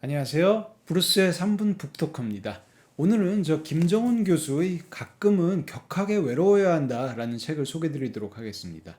안녕하세요. 브루스의 3분 북토크입니다. 오늘은 김정은 교수의 가끔은 격하게 외로워야 한다라는 책을 소개드리도록 하겠습니다.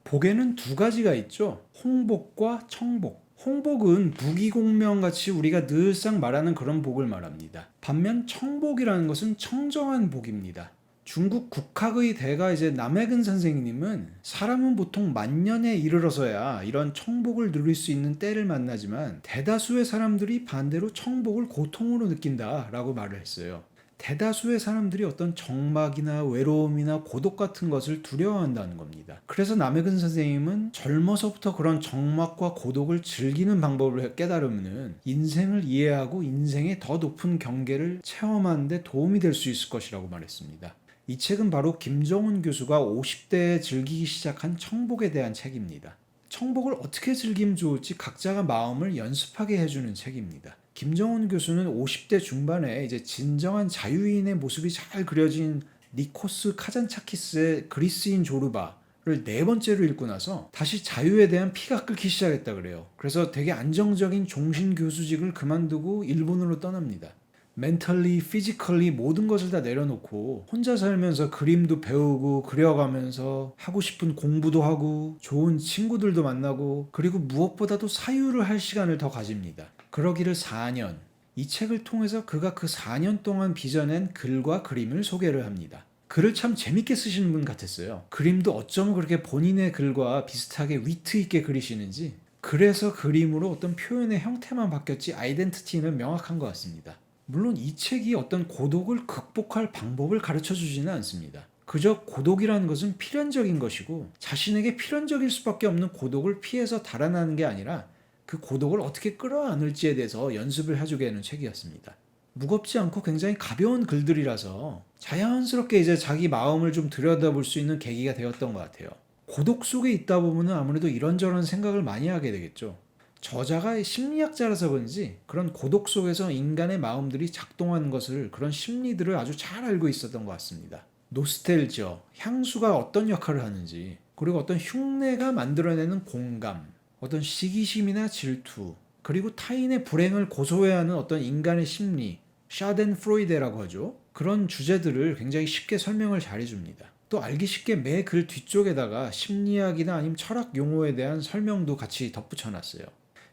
복에는 두 가지가 있죠. 홍복과 청복. 홍복은 부귀공명 같이 우리가 늘상 말하는 그런 복을 말합니다. 반면 청복이라는 것은 청정한 복입니다. 중국 국학의 대가 남해근 선생님은 사람은 보통 만년에 이르러서야 이런 청복을 누릴 수 있는 때를 만나지만 대다수의 사람들이 반대로 청복을 고통으로 느낀다라고 말을 했어요. 대다수의 사람들이 어떤 적막이나 외로움이나 고독 같은 것을 두려워한다는 겁니다. 그래서 남해근 선생님은 젊어서부터 그런 적막과 고독을 즐기는 방법을 깨달으면 인생을 이해하고 인생의 더 높은 경계를 체험하는 데 도움이 될 수 있을 것이라고 말했습니다. 이 책은 바로 김정은 교수가 50대에 즐기기 시작한 청복에 대한 책입니다. 청복을 어떻게 즐기면 좋을지 각자가 마음을 연습하게 해주는 책입니다. 김정은 교수는 50대 중반에 진정한 자유인의 모습이 잘 그려진 니코스 카잔차키스의 그리스인 조르바를 네 번째로 읽고 나서 다시 자유에 대한 피가 끓기 시작했다 그래요. 그래서 되게 안정적인 종신 교수직을 그만두고 일본으로 떠납니다. 멘털리, 피지컬리 모든 것을 다 내려놓고 혼자 살면서 그림도 배우고 그려가면서 하고 싶은 공부도 하고 좋은 친구들도 만나고 그리고 무엇보다도 사유를 할 시간을 더 가집니다. 그러기를 4년. 이 책을 통해서 그가 그 4년 동안 빚어낸 글과 그림을 소개를 합니다. 글을 참 재밌게 쓰시는 분 같았어요. 그림도 어쩌면 그렇게 본인의 글과 비슷하게 위트 있게 그리시는지 그래서 그림으로 어떤 표현의 형태만 바뀌었지 아이덴티티는 명확한 것 같습니다. 물론 이 책이 어떤 고독을 극복할 방법을 가르쳐 주지는 않습니다. 그저 고독이라는 것은 필연적인 것이고 자신에게 필연적일 수밖에 없는 고독을 피해서 달아나는 게 아니라 그 고독을 어떻게 끌어안을지에 대해서 연습을 해주게 하는 책이었습니다. 무겁지 않고 굉장히 가벼운 글들이라서 자연스럽게 자기 마음을 좀 들여다볼 수 있는 계기가 되었던 것 같아요. 고독 속에 있다 보면 아무래도 이런저런 생각을 많이 하게 되겠죠. 저자가 심리학자라서 그런지 그런 고독 속에서 인간의 마음들이 작동하는 것을 그런 심리들을 아주 잘 알고 있었던 것 같습니다. 노스텔지어, 향수가 어떤 역할을 하는지 그리고 어떤 흉내가 만들어내는 공감, 어떤 시기심이나 질투 그리고 타인의 불행을 고소해야 하는 어떤 인간의 심리, 샤덴프로이데라고 하죠. 그런 주제들을 굉장히 쉽게 설명을 잘 해줍니다. 또 알기 쉽게 매 글 뒤쪽에다가 심리학이나 아니면 철학 용어에 대한 설명도 같이 덧붙여놨어요.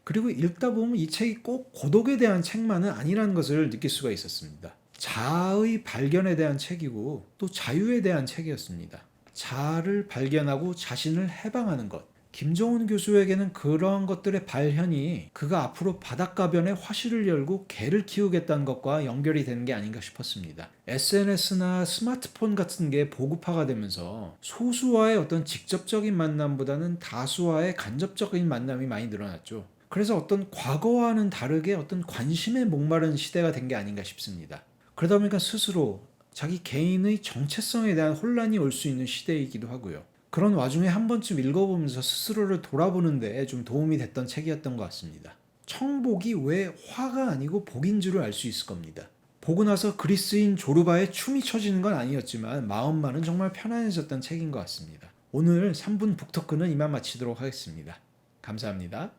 그리고 읽다 보면 이 책이 꼭 고독에 대한 책만은 아니라는 것을 느낄 수가 있었습니다. 자아의 발견에 대한 책이고 또 자유에 대한 책이었습니다. 자아를 발견하고 자신을 해방하는 것. 김정은 교수에게는 그러한 것들의 발현이 그가 앞으로 바닷가변에 화실을 열고 개를 키우겠다는 것과 연결이 되는 게 아닌가 싶었습니다. SNS나 스마트폰 같은 게 보급화가 되면서 소수와의 어떤 직접적인 만남보다는 다수와의 간접적인 만남이 많이 늘어났죠. 그래서 어떤 과거와는 다르게 어떤 관심에 목마른 시대가 된 게 아닌가 싶습니다. 그러다 보니까 스스로 자기 개인의 정체성에 대한 혼란이 올 수 있는 시대이기도 하고요. 그런 와중에 한 번쯤 읽어보면서 스스로를 돌아보는 데 좀 도움이 됐던 책이었던 것 같습니다. 청복이 왜 화가 아니고 복인 줄을 알 수 있을 겁니다. 보고 나서 그리스인 조르바의 춤이 쳐지는 건 아니었지만 마음만은 정말 편안해졌던 책인 것 같습니다. 오늘 3분 북토크는 이만 마치도록 하겠습니다. 감사합니다.